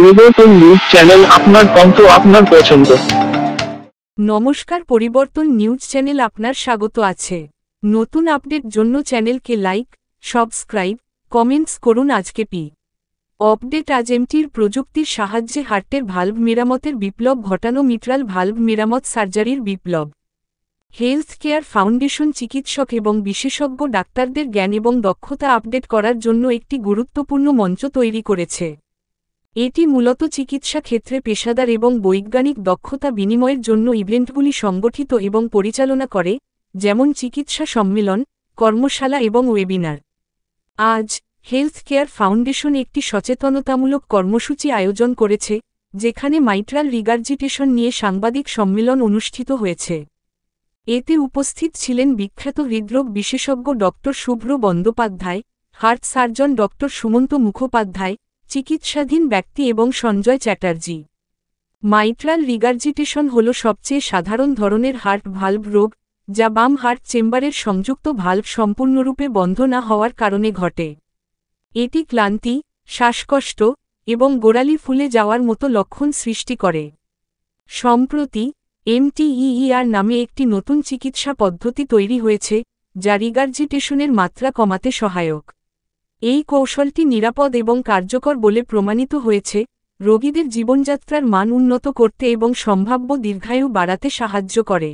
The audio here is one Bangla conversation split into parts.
পরিবর্তন নিউজ চ্যানেল, আপনার কণ্ঠ, আপনার পছন্দ। নমস্কার, পরিবর্তন নিউজ চ্যানেল আপনার স্বাগত আছে। নতুন আপডেট জন্য চ্যানেলকে লাইক, সাবস্ক্রাইব, কমেন্টস করুন। আজকে আপডেট। আজ এমটির প্রযুক্তির সাহায্যে হার্টের ভালভ মেরামতের বিপ্লব ঘটানো। মিট্রাল ভালভ মেরামত সার্জারির বিপ্লব। হেলথ কেয়ার ফাউন্ডেশন চিকিৎসক এবং বিশেষজ্ঞ ডাক্তারদের জ্ঞান এবং দক্ষতা আপডেট করার জন্য একটি গুরুত্বপূর্ণ মঞ্চ তৈরি করেছে। এটি মূলত চিকিৎসা ক্ষেত্রে পেশাদার এবং বৈজ্ঞানিক দক্ষতা বিনিময়ের জন্য ইভেন্টগুলি সংগঠিত এবং পরিচালনা করে, যেমন চিকিৎসা সম্মেলন, কর্মশালা এবং ওয়েবিনার। আজ হেলথ কেয়ার ফাউন্ডেশন একটি সচেতনতামূলক কর্মসূচি আয়োজন করেছে, যেখানে মাইট্রাল রিগার্জিটেশন নিয়ে সাংবাদিক সম্মেলন অনুষ্ঠিত হয়েছে। এতে উপস্থিত ছিলেন বিখ্যাত হৃদরোগ বিশেষজ্ঞ doctor Shubhra Bandyopadhyay, heart surgeon doctor Sumanta Mukhopadhyay, চিকিৎসাধীন ব্যক্তি এবং সঞ্জয় চ্যাটার্জি। মাইট্রাল রিগার্জিটেশন হল সবচেয়ে সাধারণ ধরনের হার্ট ভালভ রোগ, যা বাম হার্ট চেম্বারের সংযুক্ত ভালভ সম্পূর্ণরূপে বন্ধ না হওয়ার কারণে ঘটে। এটি ক্লান্তি, শ্বাসকষ্ট এবং গোড়ালি ফুলে যাওয়ার মতো লক্ষণ সৃষ্টি করে। সম্প্রতি এমটিইআর নামে একটি নতুন চিকিৎসা পদ্ধতি তৈরি হয়েছে, যা রিগার্জিটেশনের মাত্রা কমাতে সহায়ক। এই কৌশলটি নিরাপদ এবং কার্যকর বলে প্রমাণিত হয়েছে, রোগীদের জীবনযাত্রার মান উন্নত করতে এবং সম্ভাব্য দীর্ঘায়ু বাড়াতে সাহায্য করে।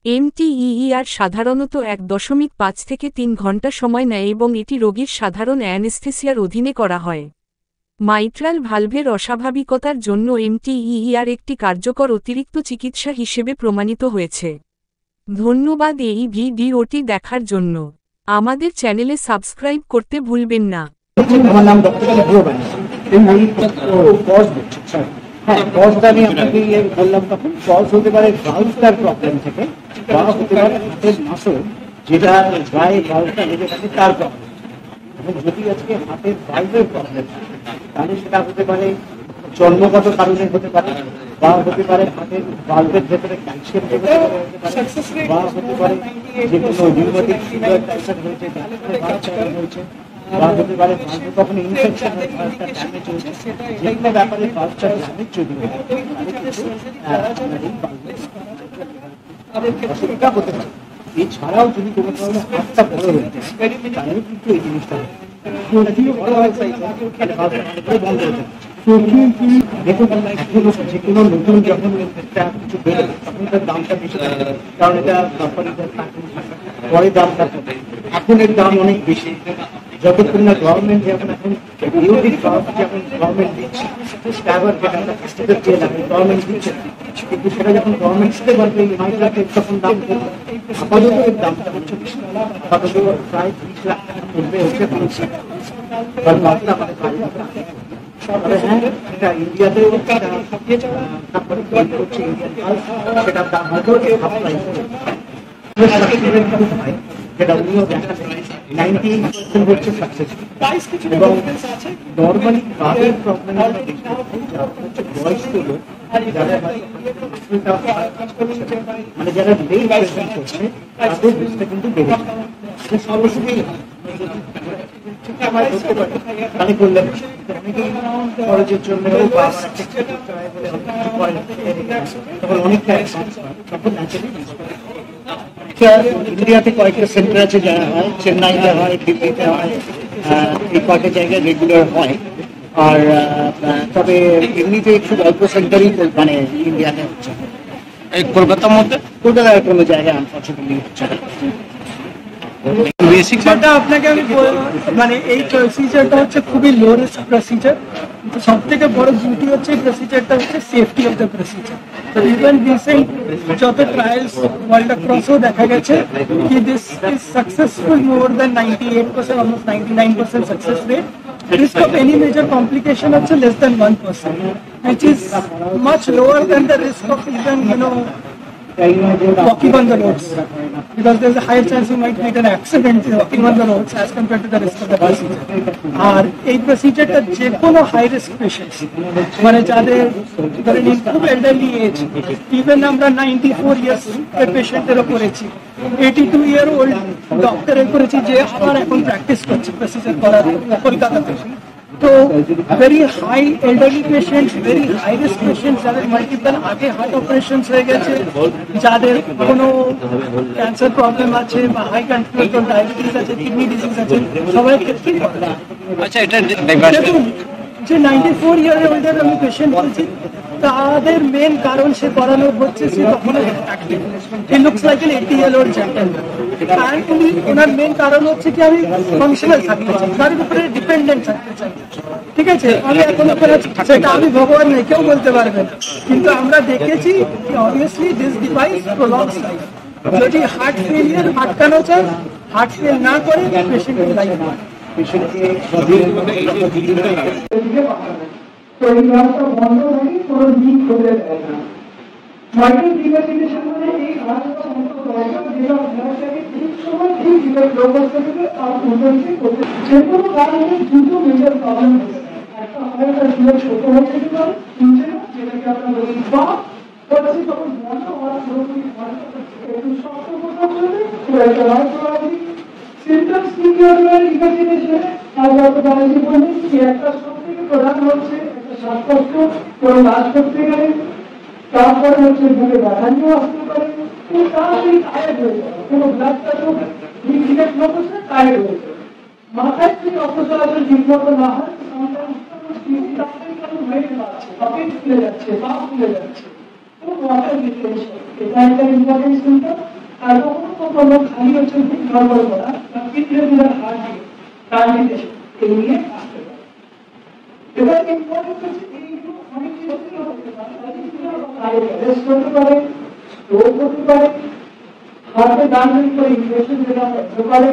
এমটিইআর সাধারণত 1.5 থেকে 3 ঘন্টা সময় নেয় এবং এটি রোগীর সাধারণ অ্যানেস্থেসিয়ার অধীনে করা হয়। মাইট্রাল ভালভের অস্বাভাবিকতার জন্য এমটিইআর একটি কার্যকর অতিরিক্ত চিকিৎসা হিসেবে প্রমাণিত হয়েছে। ধন্যবাদ এই ভিডিওটি দেখার জন্য। আমাদের চ্যানেলে সাবস্ক্রাইব করতে ভুলবেন না। আমার নাম ডক্টর হ্যাঁ, পজটা আমি আপনাকে বললাম, তখন পজ হতে পারে ভালভটার প্রবলেম থেকে, বা হতে পারে হাতের মাসল, যেটা গায়ে ভালভটা লেগে থাকে তার প্রবলেম। এবং যদি আজকে হাতের ভালভের প্রবলেম তাহলে সেটা হতে পারে জন্মগত কারণে হতে পারে, বা হতে পারে হাতের ভালভের ভেতরে ক্যালসিয়াম হতে পারে, বা হতে পারে যে কোনো রিউমেটিক ফিভার টাইপের হয়েছে, হয়েছে, বা হতে পারে ভালভে কখনো ইনফেকশন হয়ে ভালভটা ড্যামেজ হয়েছে। যে কোনো ব্যাপারে ভালভটা ড্যামেজ যদি হয় অসুবিধা হতে পারে। এছাড়াও যদি কোনো কারণে হাতটা বড় হয়ে যায় তাহলে কিন্তু এই জিনিসটা বড় হয় বন্ধ হতে পারে। দেখুন, যে কোনো নতুন যখন একটা কিছু বেরোবে তখন তার দামটা বেশি থাকে, কারণ এটা কোম্পানিদের পরে দামটা কমে। এখন এর দাম অনেক বেশি, যতক্ষণ না গভর্নমেন্ট যেমন এখন যেমন গভর্নমেন্ট দিচ্ছে, গভর্নমেন্ট দিচ্ছে, কিন্তু সেটা যখন গভর্নমেন্ট দিতে পারবে তখন দাম আপাতত এর দামটা হচ্ছে বেশি। আপাতত প্রায় 30 লাখ টাকা পড়বে হচ্ছে এটা ইন্ডিয়াতেও সেটার দাম হয়তো যেটা উনিও দেখা যায় 98% হচ্ছে সাকসেসফুল। এবং নর্মালি কাদের প্রবলেম হচ্ছে বয়স্ক লোক, মানে যারা লেট প্রেজেন্ট করছে তাদের রিস্কটা কিন্তু বেড়ে যায়। সর্বসুখেই তাহলে করলেন অনেকেই খরচের জন্য তখন অনেকটা তখন ইন্ডিয়াতে কয়েকটা সেন্টার আছে যারা হয়, চেন্নাইতে হয়, দিল্লিতে হয়, এই কয়েকটা জায়গায় রেগুলার হয়। আর তবে এমনিতে খুব অল্প সেন্টারই মানে ইন্ডিয়াতে হচ্ছে। এই কলকাতার মধ্যে কলকাতার কোনো জায়গায় আনফর্চুনেটলি হচ্ছে। বেসিকটা আপনাকে আমি মানে এই প্রসিজারটা হচ্ছে খুবই লো রিস্ক প্রসিজার। সব থেকে বড় বিউটি হচ্ছে এই প্রসিজারটা হচ্ছে সেফটি অফ দ্য প্রসিজার। তো ইভেন রিসেন্ট যত ট্রায়ালস ওয়ার্ল্ড অ্যাক্রসও দেখা গেছে কি this is successful more than 98%, almost 99% success rate. Risk of any major complication is less than 1%, which is much lower than the risk of even walking on the roads, because there's a higher chance you might meet an accident walking on the roads as compared to the risk of the procedure. আর এই প্রসিজারটা যে কোনো হাই রিস্ক পেশেন্টস, মানে যাদের ধরেন খুব এল্ডারলি এজ, ইভেন আমরা 94 ইয়ার্স এর পেশেন্টেরও করেছি, 82 ইয়ার ওল্ড ডক্টরের করেছি, যে আবার এখন প্র্যাকটিস করছে প্রসিজার করার কলকাতাতে। তো very high elderly patients, very high risk patients, যাদের মাল্টিপল আগে হার্ট অপারেশন হয়ে গেছে, যাদের কোনো ক্যান্সার প্রবলেম আছে বা হাই কন্ট্রোল ডায়াবেটিস আছে, কিডনি ডিজিজ আছে, সবাই ক্ষেত্রেই করে। আচ্ছা, এটা দেখুন, যে 94 ইয়ার ওল্ডের আমি পেশেন্ট বলছি, তাদের মেন কারণ সে করানো হচ্ছে সে তখন active, he looks like an 80 year old gentleman, আর উনি ওনার মেন কারণ হচ্ছে কি আমি ফাংশনাল থাকতে চাই, তার উপরে ডিপেন্ডেন্ট থাকতে চাই। ঠিক আছে, আমি এখন সেটা আমি ভগবান নেই, কেউ বলতে পারবে না, কিন্তু আমরা দেখেছি অবভিয়াসলি দিস ডিভাইস প্রলংস লাইফ। যদি হার্ট ফেলিয়ার আটকানো চায়, হার্ট ফেল না করে পেশেন্টের লাইফ হয়। তো এই রাস্তা বন্ধ থাকে, কোনো লিক হতে দেয় না। মাইক্রো ডিভাইসেশন মানে এই রাস্তা বন্ধ দরকার, যেটা আপনাকে ঠিক সময় ঠিক ডিভাইস ব্যবস্থা থেকে আর উন্নতি করতে, যে কোনো কারণে দুটো মেজর প্রবলেম হচ্ছে। একটা আমাদের ডিভাইস ছোট হচ্ছে কি পারে, যেটাকে আপনার বলি বা হচ্ছে তখন বন্ধ হওয়ার পুরোপুরি একটু শক্ত কোথাও করবে, খুব একটা নয় করা সিমটমস কি কি হবে ইনভেস্টিগেশনে আর যত বাড়াইতে বলি কি একটা সবথেকে প্রধান হচ্ছে একটা শ্বাসকষ্ট, কোনো কাজ করতে গেলে, তারপরে হচ্ছে বুকে ব্যথা নিয়ে আসতে পারে, খুব তাড়াতাড়ি টায়ার্ড হয়ে যাবে, কোনো ব্লাডটা তো ডিক্রিয়েট না করছে টায়ার্ড হয়ে যাবে, মাথায় যদি রক্ত চলাচল ঠিক মতো না হয় পেট ফুলে যাচ্ছে, পা ফুলে যাচ্ছে, খুব ওয়াটার রিটেনশন, এটা একটা ইম্পর্টেন্ট সিমটম। আর কখনো কখনো খালি হচ্ছে খুব নর্মাল করা, ইররেগুলার হার্টবিট, পালপিটেশন, এই নিয়ে আসতে পারে। এবার ইম্পর্টেন্ট হচ্ছে এইগুলো অনেক কিছু হতে পারে, অ্যারেস্ট করতে পারে, স্ট্রোক হতে পারে, হার্টে ডাউন করে ইনফেকশন যেটা হতে পারে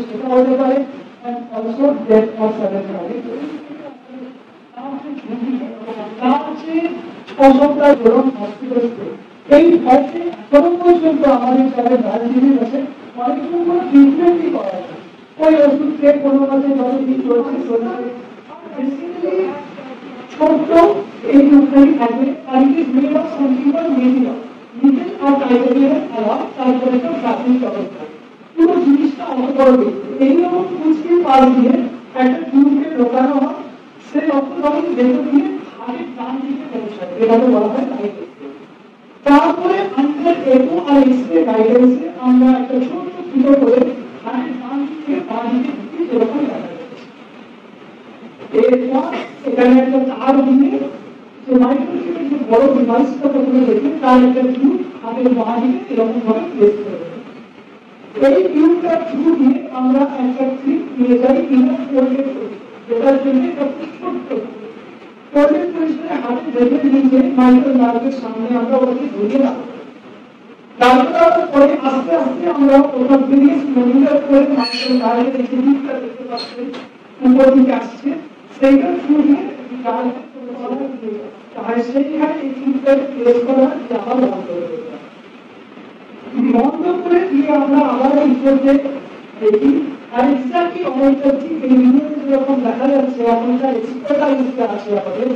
সেটা হতে পারে, and also death or sudden death। অসংখ্য গরম হসপিটাল এই ভয়তে এখনো পর্যন্ত আমাদের যারা ডায়াবেটিস আছে অনেকগুলো কোনো ট্রিটমেন্টই করা যায়, ওই ওষুধ খেয়ে কোনো কাজে যতদিন চলছে বেসিক্যালি ছোট্ট এই দুধটাই থাকবে, আর it is made of something call medium, nickel আর টাইটেনিয়াম আলাদা, তারপরে একটা প্রাথমিক ব্যবস্থা, পুরো জিনিসটা অত বড় দেখতে এইরকম কুচকে পাল দিয়ে একটা টিউবকে ঢোকানো হয়, সেই রক্তবাহী ভেতর দিয়ে হাড়ের ডান দিকে পৌঁছায়, এটাকে বলা হয় টাইটেনিয়াম। তারপরে আন্ডার একো আর এক্সরে গাইডেন্সে আমরা একটা ছোট ফুটো করে হাড়ের ডান দিকে বাঁ দিকে ঢুকি, এরকম দেখা যাচ্ছে। এরপর এখানে একটা তার দিয়ে যে মাইক্রোস্কোপের যে বড় ডিভাইসটা প্রথমে দেখি, তার একটা টিউব হাতের বাঁ দিকে এরকম ভাবে প্লেস করে দেবো। এই টিউবটা থ্রু দিয়ে আমরা একটা ক্লিপ নিয়ে যাই ইনার ফোল্ডেড করি, যেটার জন্য একটা ছোট্ট ফোল্ডেড পজিশনে হাতে ধরে নিয়ে মাইক্রো নার্ভের সামনে আমরা ওটাকে ধরিয়ে রাখবো। তারপরে পরে আস্তে আস্তে আমরা ওটা ব্রিজ মনিটর করে মাইক্রো নার্ভের এই জিনিসটা দেখতে পাচ্ছি উপর দিকে আসছে, সেইটা থ্রু দিয়ে আর সেইখানে এই টিউবটা প্লেস করা যে আবার বন্ধ করে দেবো। বন্ধ করে দিয়ে আমরা আবার এই উপরে দেখি, আর এক্স্যাক্টলি অনেকটা ঠিক এই ভিডিওতে যেরকম দেখা যাচ্ছে এখনকার এক্সপার্টাইজটা আছে আমাদের,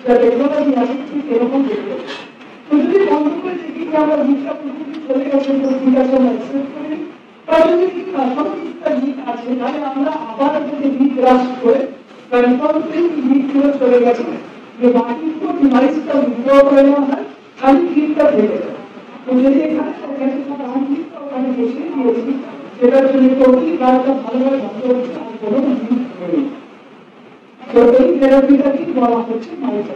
যা টেকনোলজি আছে ঠিক এরকম দেখতে। তো যদি বন্ধ করে দেখি যে আমরা লিকটা পুরোপুরি চলে গেছে, তো ঠিক আছে আমরা অ্যাকসেপ্ট করি, বা যদি ঠিক একটা লিক আছে তাহলে আমরা আবার যদি লিক রাশ করে কনফার্ম করি লিকগুলো চলে গেছে, যে বাকি পুরো ডিভাইসটা উইথড্র করে নেওয়া হয়, খালি লিকটা থেকে যায়। তো যদি এখানে ওখানে বসিয়ে দিয়েছি, সেটার জন্য টোটালি গাছটা ভালোভাবে বন্ধ হচ্ছে, আর কোনো লিক নেই। তো এই থেরাপিটাকে বলা হচ্ছে মাইক্রো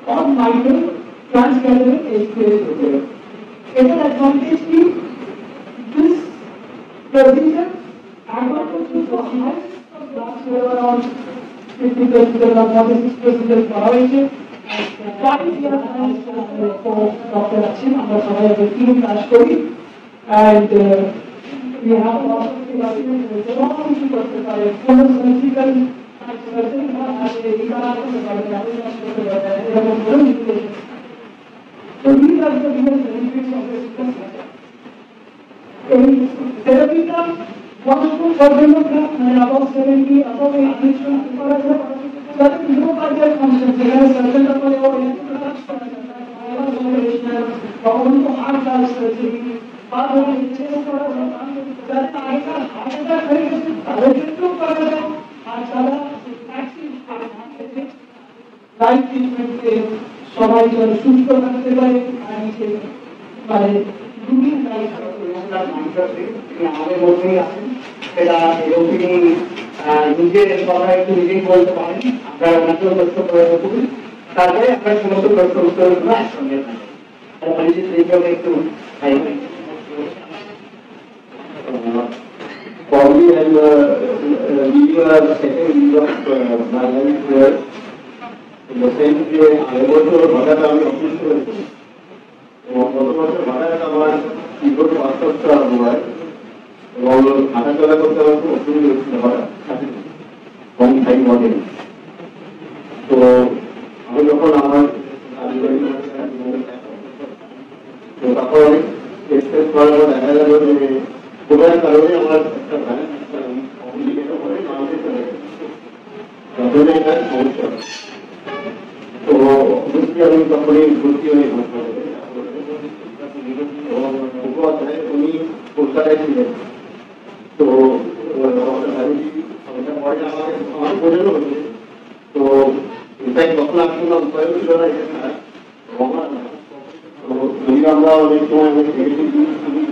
और माइक्रो ट्रांसक्रानियल एक्सप्रेस होते हैं। एटार एडवांटेज की this procedure advantage to high last year around 50% of what is procedure করা হয়েছে। 5 years ডক্টর আছেন, আমরা সবাই একটা টিম কাজ করি, and we have also কিছু করতে পারে, কোনো সার্জিক্যাল সার্জারি না আছে, এই কারণে করতে পারে এরকম কোনো information. So these are the real benefits of the system. এই থেরাপিটা বয়স্ক পর্যন্ত মানে above 70 above 80 করা যায়, যাতে কোনো কাজের ফাংশন যেখানে সার্জনটা করে ও কাজ করা যায়, বা অন্য হার্ট সার্জারি বা ধরুন চেস্ট করা যায়, যাতে আগেকার হার্ট অ্যাটাক হয়ে গেছে তাদের ক্ষেত্রেও করা যায়, আর তারা রাইট ট্রিটমেন্টে সবাই যেন সুস্থ থাকতে পারে আর মানে রুগীর আমাদের মধ্যেই আছেন সেটা এবং তিনি নিজের কথা একটু নিজেই বলতে পারেন। আমরা ওনাকেও প্রশ্ন করে করি, তারপরে আমরা সমস্ত প্রশ্ন উত্তরগুলো একসঙ্গে একটু probably I'm leading a second week of my life here. In the sense that I was to Bhagat Army office করেছি এবং গত বছর ভাড়াটা আমার তীব্র বাস্তবটা হয় এবং হাঁটাচলা করতে আমার খুব অসুবিধা হচ্ছিল ভাড়া কম টাইম মডেল। তো আমি যখন আমার তো তখন অনেক এক্সপ্রেস করার পর দেখা গেল যে কোথার কারণে আমার একটা কমপ্লিকেট করে মানুষের চলে গেছে এটা সমস্যা। তো অবশ্যই আমি তখনই ভর্তি হয়ে মুখোপাধ্যায় উনি কলকাতায় ছিলেন। তো আমার বোঝানো হচ্ছে তো ইনফ্যাক্ট তখন আমি কোনো উপায় ছিল না যদি আমরা অনেক সময় আমি